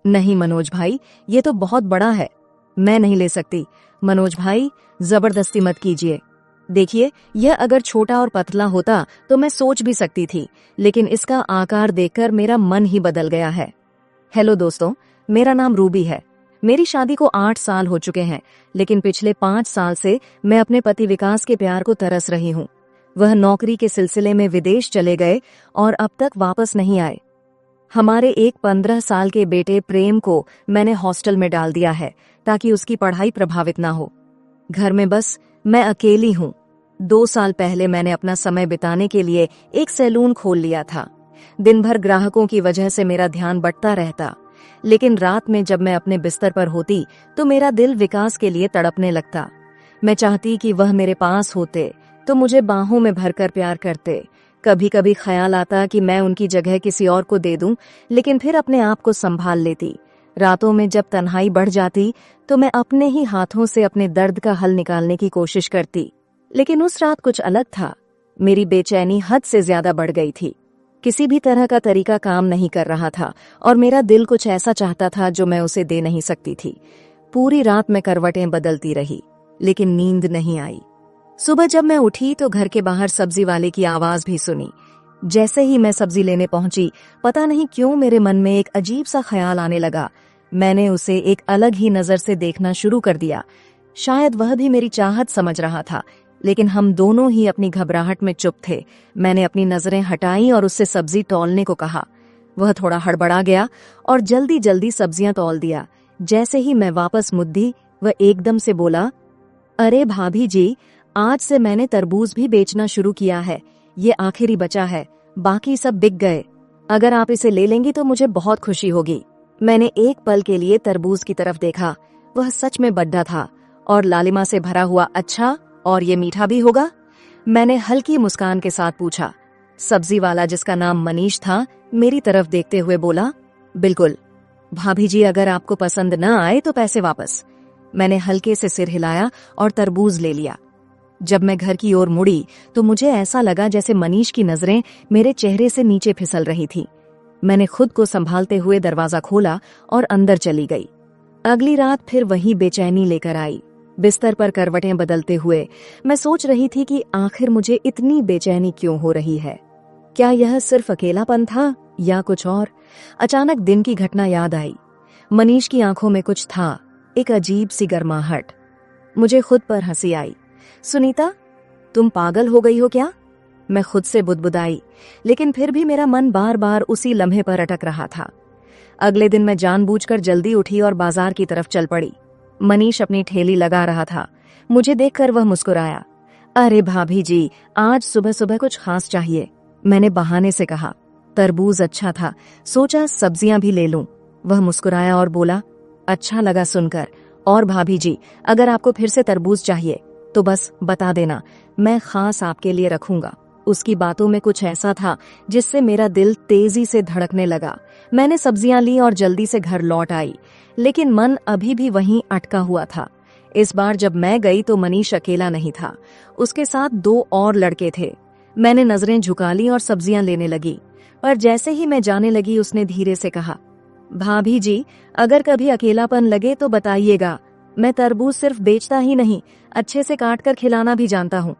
नहीं मनोज भाई, ये तो बहुत बड़ा है, मैं नहीं ले सकती। मनोज भाई, जबरदस्ती मत कीजिए। देखिए, यह अगर छोटा और पतला होता तो मैं सोच भी सकती थी, लेकिन इसका आकार देखकर मेरा मन ही बदल गया है। हेलो दोस्तों, मेरा नाम रूबी है। मेरी शादी को 8 साल हो चुके हैं, लेकिन पिछले 5 साल से मैं अपने पति विकास के प्यार को तरस रही हूँ। वह नौकरी के सिलसिले में विदेश चले गए और अब तक वापस नहीं आए। हमारे एक 15 साल के बेटे प्रेम को मैंने हॉस्टल में डाल दिया है ताकि उसकी पढ़ाई प्रभावित ना हो। घर में बस मैं अकेली हूँ। 2 साल पहले मैंने अपना समय बिताने के लिए एक सैलून खोल लिया था। दिन भर ग्राहकों की वजह से मेरा ध्यान बंटता रहता, लेकिन रात में जब मैं अपने बिस्तर पर होती तो मेरा दिल विकास के लिए तड़पने लगता। मैं चाहती कि वह मेरे पास होते तो मुझे बाहों में भरकर प्यार करते। कभी कभी ख्याल आता कि मैं उनकी जगह किसी और को दे दूं, लेकिन फिर अपने आप को संभाल लेती। रातों में जब तन्हाई बढ़ जाती तो मैं अपने ही हाथों से अपने दर्द का हल निकालने की कोशिश करती, लेकिन उस रात कुछ अलग था। मेरी बेचैनी हद से ज्यादा बढ़ गई थी। किसी भी तरह का तरीका काम नहीं कर रहा था और मेरा दिल कुछ ऐसा चाहता था जो मैं उसे दे नहीं सकती थी। पूरी रात मैं करवटें बदलती रही, लेकिन नींद नहीं आई। सुबह जब मैं उठी तो घर के बाहर सब्जी वाले की आवाज भी सुनी। जैसे ही मैं सब्जी लेने पहुंची, पता नहीं क्यों मेरे मन में एक अजीब सा ख्याल आने लगा। मैंने उसे एक अलग ही नजर से देखना शुरू कर दिया। शायद वह भी मेरी चाहत समझ रहा था, लेकिन हम दोनों ही अपनी घबराहट में चुप थे। मैंने अपनी नजरें हटाई और उससे सब्जी तौलने को कहा। वह थोड़ा हड़बड़ा गया और जल्दी जल्दी सब्जियां तौल दिया। जैसे ही मैं वापस मुद्दी, वह एकदम से बोला, अरे भाभी जी, आज से मैंने तरबूज भी बेचना शुरू किया है। ये आखिरी बचा है, बाकी सब बिक गए। अगर आप इसे ले लेंगी तो मुझे बहुत खुशी होगी। मैंने एक पल के लिए तरबूज की तरफ देखा। वह सच में बड़ा था और लालिमा से भरा हुआ। अच्छा, और ये मीठा भी होगा? मैंने हल्की मुस्कान के साथ पूछा। सब्जी वाला, जिसका नाम मनीष था, मेरी तरफ देखते हुए बोला, बिल्कुल भाभी जी, अगर आपको पसंद न आए तो पैसे वापस। मैंने हल्के से सिर हिलाया और तरबूज ले लिया। जब मैं घर की ओर मुड़ी तो मुझे ऐसा लगा जैसे मनीष की नजरें मेरे चेहरे से नीचे फिसल रही थी। मैंने खुद को संभालते हुए दरवाजा खोला और अंदर चली गई। अगली रात फिर वही बेचैनी लेकर आई। बिस्तर पर करवटें बदलते हुए मैं सोच रही थी कि आखिर मुझे इतनी बेचैनी क्यों हो रही है। क्या यह सिर्फ अकेलापन था या कुछ और? अचानक दिन की घटना याद आई। मनीष की आंखों में कुछ था, एक अजीब सी गर्माहट। मुझे खुद पर हंसी आई। सुनीता, तुम पागल हो गई हो क्या? मैं खुद से बुदबुदाई, लेकिन फिर भी मेरा मन बार बार उसी लम्हे पर अटक रहा था। अगले दिन मैं जानबूझकर जल्दी उठी और बाजार की तरफ चल पड़ी। मनीष अपनी ठेली लगा रहा था। मुझे देखकर वह मुस्कुराया। अरे भाभी जी, आज सुबह सुबह कुछ खास चाहिए, मैंने बहाने से कहा। तरबूज अच्छा था, सोचा सब्जियां भी ले लूं। वह मुस्कुराया और बोला, अच्छा लगा सुनकर। और भाभी जी, अगर आपको फिर से तरबूज चाहिए तो बस बता देना, मैं खास आपके लिए रखूंगा। उसकी बातों में कुछ ऐसा था जिससे मेरा दिल तेजी से धड़कने लगा। मैंने सब्जियां ली और जल्दी से घर लौट आई, लेकिन मन अभी भी वहीं अटका हुआ था। इस बार जब मैं गई तो मनीष अकेला नहीं था, उसके साथ 2 और लड़के थे। मैंने नजरें झुका ली और सब्जियां लेने लगी, पर जैसे ही मैं जाने लगी उसने धीरे से कहा, भाभी जी, अगर कभी अकेलापन लगे तो बताइएगा। मैं तरबूज सिर्फ बेचता ही नहीं, अच्छे से काट कर खिलाना भी जानता हूँ।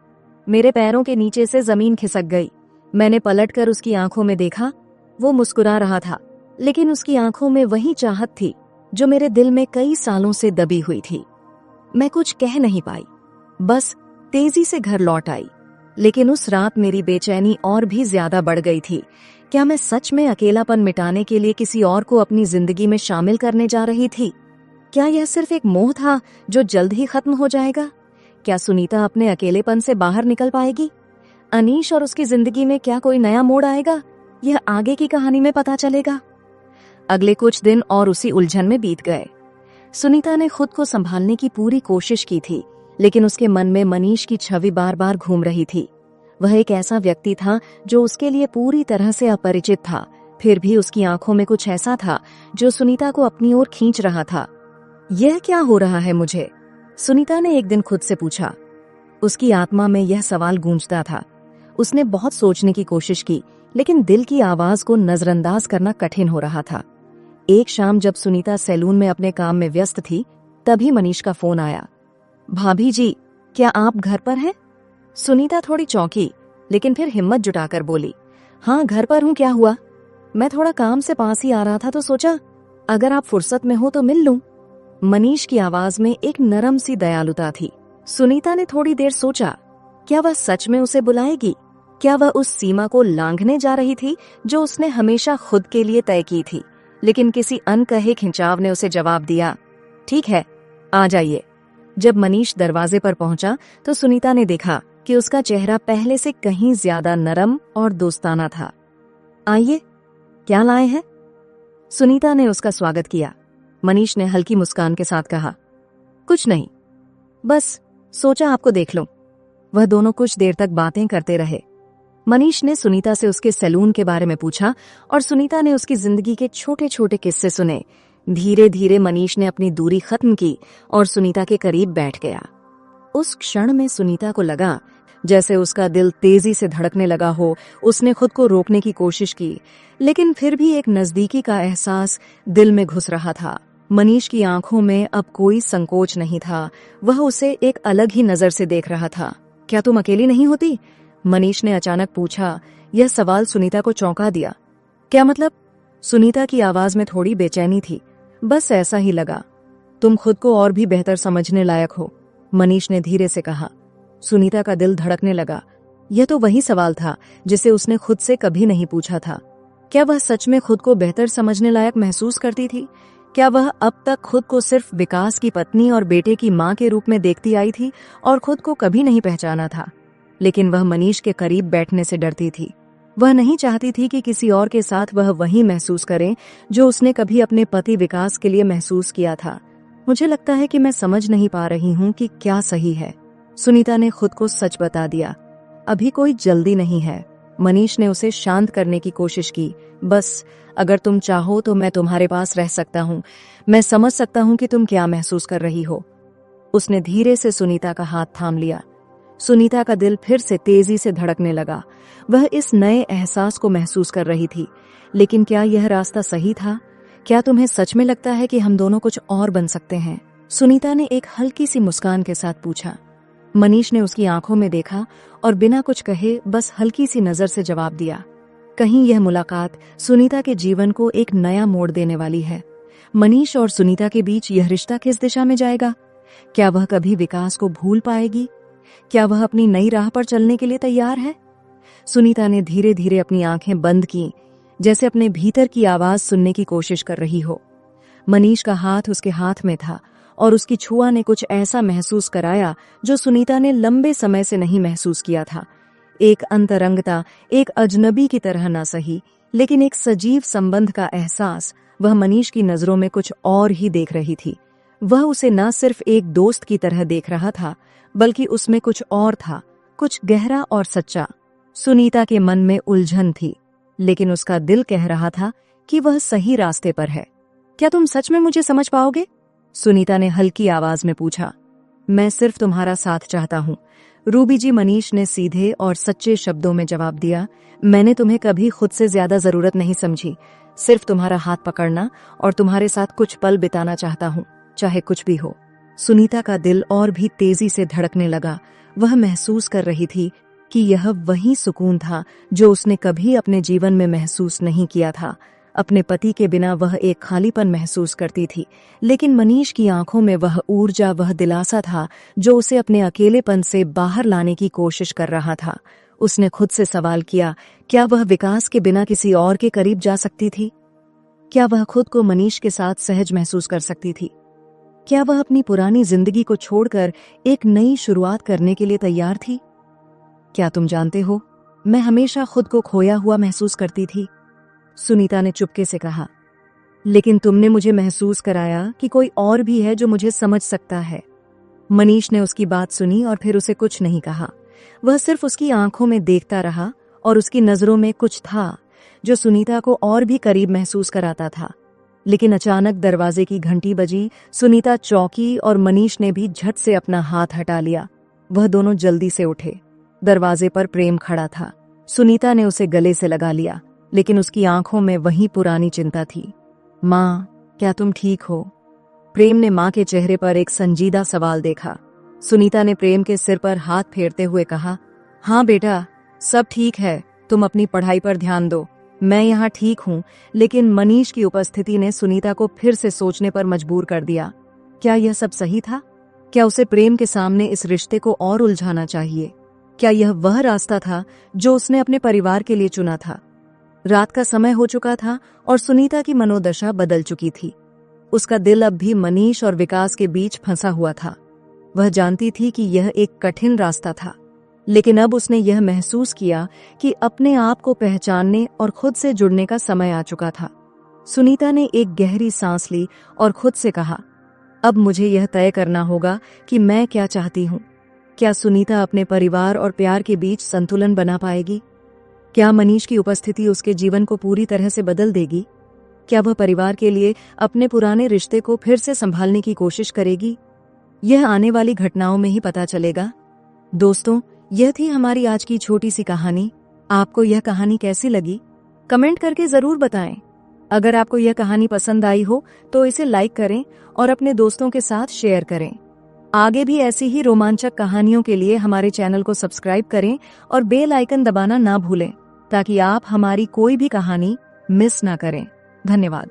मेरे पैरों के नीचे से जमीन खिसक गई। मैंने पलटकर उसकी आंखों में देखा। वो मुस्कुरा रहा था, लेकिन उसकी आंखों में वही चाहत थी जो मेरे दिल में कई सालों से दबी हुई थी। मैं कुछ कह नहीं पाई, बस तेजी से घर लौट आई। लेकिन उस रात मेरी बेचैनी और भी ज्यादा बढ़ गई थी। क्या मैं सच में अकेलापन मिटाने के लिए किसी और को अपनी जिंदगी में शामिल करने जा रही थी? क्या यह सिर्फ एक मोह था जो जल्द ही खत्म हो जाएगा? क्या सुनीता अपने अकेलेपन से बाहर निकल पाएगी? अनीश और उसकी जिंदगी में क्या कोई नया मोड़ आएगा? यह आगे की कहानी में पता चलेगा। अगले कुछ दिन और उसी उलझन में बीत गए। सुनीता ने खुद को संभालने की पूरी कोशिश की थी, लेकिन उसके मन में मनीष की छवि बार बार घूम रही थी। वह एक ऐसा व्यक्ति था जो उसके लिए पूरी तरह से अपरिचित था, फिर भी उसकी आंखों में कुछ ऐसा था जो सुनीता को अपनी ओर खींच रहा था। यह क्या हो रहा है मुझे? सुनीता ने एक दिन खुद से पूछा। उसकी आत्मा में यह सवाल गूंजता था। उसने बहुत सोचने की कोशिश की, लेकिन दिल की आवाज को नजरअंदाज करना कठिन हो रहा था। एक शाम जब सुनीता सैलून में अपने काम में व्यस्त थी, तभी मनीष का फोन आया। भाभी जी, क्या आप घर पर हैं? सुनीता थोड़ी चौंकी, लेकिन फिर हिम्मत जुटाकर बोली, हाँ घर पर हूँ, क्या हुआ? मैं थोड़ा काम से पास ही आ रहा था तो सोचा अगर आप फुर्सत में हो तो मिल लूं। मनीष की आवाज में एक नरम सी दयालुता थी। सुनीता ने थोड़ी देर सोचा, क्या वह सच में उसे बुलाएगी? क्या वह उस सीमा को लांघने जा रही थी जो उसने हमेशा खुद के लिए तय की थी? लेकिन किसी अनकहे खिंचाव ने उसे जवाब दिया, ठीक है, आ जाइए। जब मनीष दरवाजे पर पहुंचा तो सुनीता ने देखा कि उसका चेहरा पहले से कहीं ज्यादा नरम और दोस्ताना था। आइए, क्या लाए हैं? सुनीता ने उसका स्वागत किया। मनीष ने हल्की मुस्कान के साथ कहा, कुछ नहीं, बस सोचा आपको देख लूं। वह दोनों कुछ देर तक बातें करते रहे। मनीष ने सुनीता से उसके सैलून के बारे में पूछा और सुनीता ने उसकी जिंदगी के छोटे छोटे किस्से सुने। धीरे धीरे मनीष ने अपनी दूरी खत्म की और सुनीता के करीब बैठ गया। उस क्षण में सुनीता को लगा जैसे उसका दिल तेजी से धड़कने लगा हो। उसने खुद को रोकने की कोशिश की, लेकिन फिर भी एक नजदीकी का एहसास दिल में घुस रहा था। मनीष की आंखों में अब कोई संकोच नहीं था। वह उसे एक अलग ही नजर से देख रहा था। क्या तुम अकेली नहीं होती? मनीष ने अचानक पूछा। यह सवाल सुनीता को चौंका दिया। क्या मतलब? सुनीता की आवाज में थोड़ी बेचैनी थी। बस ऐसा ही लगा। तुम खुद को और भी बेहतर समझने लायक हो, मनीष ने धीरे से कहा। सुनीता का दिल धड़कने लगा। यह तो वही सवाल था जिसे उसने खुद से कभी नहीं पूछा था। क्या वह सच में खुद को बेहतर समझने लायक महसूस करती थी? क्या वह अब तक खुद को सिर्फ विकास की पत्नी और बेटे की मां के रूप में देखती आई थी और खुद को कभी नहीं पहचाना था? लेकिन वह मनीष के करीब बैठने से डरती थी। वह नहीं चाहती थी कि किसी और के साथ वह वही महसूस करे जो उसने कभी अपने पति विकास के लिए महसूस किया था। मुझे लगता है कि मैं समझ नहीं पा रही हूँ कि क्या सही है, सुनीता ने खुद को सच बता दिया। अभी कोई जल्दी नहीं है, मनीष ने उसे शांत करने की कोशिश की। बस अगर तुम चाहो तो मैं तुम्हारे पास रह सकता हूँ। मैं समझ सकता हूँ कि तुम क्या महसूस कर रही हो। उसने धीरे से सुनीता का हाथ थाम लिया। सुनीता का दिल फिर से तेजी से धड़कने लगा। वह इस नए एहसास को महसूस कर रही थी। लेकिन क्या यह रास्ता सही था? क्या तुम्हें सच में लगता है कि हम दोनों कुछ और बन सकते हैं? सुनीता ने एक हल्की सी मुस्कान के साथ पूछा। मनीष ने उसकी आंखों में देखा और बिना कुछ कहे बस हल्की सी नजर से जवाब दिया। कहीं यह मुलाकात सुनीता के जीवन को एक नया मोड़ देने वाली है। मनीष और सुनीता के बीच यह रिश्ता किस दिशा में जाएगा? क्या वह कभी विकास को भूल पाएगी? क्या वह अपनी नई राह पर चलने के लिए तैयार है? सुनीता ने धीरे धीरे अपनी आंखें बंद की, जैसे अपने भीतर की आवाज सुनने की कोशिश कर रही हो। मनीष का हाथ उसके हाथ में था और उसकी छुआ ने कुछ ऐसा महसूस कराया जो सुनीता ने लंबे समय से नहीं महसूस किया था। एक अंतरंगता, एक अजनबी की तरह ना सही, लेकिन एक सजीव संबंध का एहसास। वह मनीष की नजरों में कुछ और ही देख रही थी। वह उसे न सिर्फ एक दोस्त की तरह देख रहा था, बल्कि उसमें कुछ और था, कुछ गहरा और सच्चा। सुनीता के मन में उलझन थी, लेकिन उसका दिल कह रहा था कि वह सही रास्ते पर है। क्या तुम सच में मुझे समझ पाओगे? सुनीता ने हल्की आवाज में पूछा। मैं सिर्फ तुम्हारा साथ चाहता हूँ, रूबी जी, मनीष ने सीधे और सच्चे शब्दों में जवाब दिया। मैंने तुम्हें कभी खुद से ज्यादा जरूरत नहीं समझी। सिर्फ तुम्हारा हाथ पकड़ना और तुम्हारे साथ कुछ पल बिताना चाहता हूँ, चाहे कुछ भी हो। सुनीता का दिल और भी तेजी से धड़कने लगा। वह महसूस कर रही थी कि यह वही सुकून था जो उसने कभी अपने जीवन में महसूस नहीं किया था। अपने पति के बिना वह एक खालीपन महसूस करती थी, लेकिन मनीष की आंखों में वह ऊर्जा, वह दिलासा था जो उसे अपने अकेलेपन से बाहर लाने की कोशिश कर रहा था। उसने खुद से सवाल किया, क्या वह विकास के बिना किसी और के करीब जा सकती थी? क्या वह खुद को मनीष के साथ सहज महसूस कर सकती थी? क्या वह अपनी पुरानी जिंदगी को छोड़कर एक नई शुरुआत करने के लिए तैयार थी? क्या तुम जानते हो, मैं हमेशा खुद को खोया हुआ महसूस करती थी, सुनीता ने चुपके से कहा। लेकिन तुमने मुझे महसूस कराया कि कोई और भी है जो मुझे समझ सकता है। मनीष ने उसकी बात सुनी और फिर उसे कुछ नहीं कहा। वह सिर्फ उसकी आंखों में देखता रहा और उसकी नजरों में कुछ था जो सुनीता को और भी करीब महसूस कराता था। लेकिन अचानक दरवाजे की घंटी बजी। सुनीता चौंकी और मनीष ने भी झट से अपना हाथ हटा लिया। वह दोनों जल्दी से उठे। दरवाजे पर प्रेम खड़ा था। सुनीता ने उसे गले से लगा लिया, लेकिन उसकी आंखों में वही पुरानी चिंता थी। माँ, क्या तुम ठीक हो? प्रेम ने माँ के चेहरे पर एक संजीदा सवाल देखा। सुनीता ने प्रेम के सिर पर हाथ फेरते हुए कहा, हाँ बेटा, सब ठीक है, तुम अपनी पढ़ाई पर ध्यान दो। मैं यहाँ ठीक हूँ, लेकिन मनीष की उपस्थिति ने सुनीता को फिर से सोचने पर मजबूर कर दिया। क्या यह सब सही था? क्या उसे प्रेम के सामने इस रिश्ते को और उलझाना चाहिए? क्या यह वह रास्ता था जो उसने अपने परिवार के लिए चुना था? रात का समय हो चुका था और सुनीता की मनोदशा बदल चुकी थी। उसका दिल अब भी मनीष और विकास के बीच फंसा हुआ था। वह जानती थी कि यह एक कठिन रास्ता था, लेकिन अब उसने यह महसूस किया कि अपने आप को पहचानने और खुद से जुड़ने का समय आ चुका था। सुनीता ने एक गहरी सांस ली और खुद से कहा, अब मुझे यह तय करना होगा कि मैं क्या चाहती हूँ। क्या सुनीता अपने परिवार और प्यार के बीच संतुलन बना पाएगी? क्या मनीष की उपस्थिति उसके जीवन को पूरी तरह से बदल देगी? क्या वह परिवार के लिए अपने पुराने रिश्ते को फिर से संभालने की कोशिश करेगी? यह आने वाली घटनाओं में ही पता चलेगा। दोस्तों, यह थी हमारी आज की छोटी सी कहानी। आपको यह कहानी कैसी लगी? कमेंट करके जरूर बताएं। अगर आपको यह कहानी पसंद आई हो तो इसे लाइक करें और अपने दोस्तों के साथ शेयर करें। आगे भी ऐसी ही रोमांचक कहानियों के लिए हमारे चैनल को सब्सक्राइब करें और बेल आइकन दबाना ना भूलें, ताकि आप हमारी कोई भी कहानी मिस ना करें। धन्यवाद।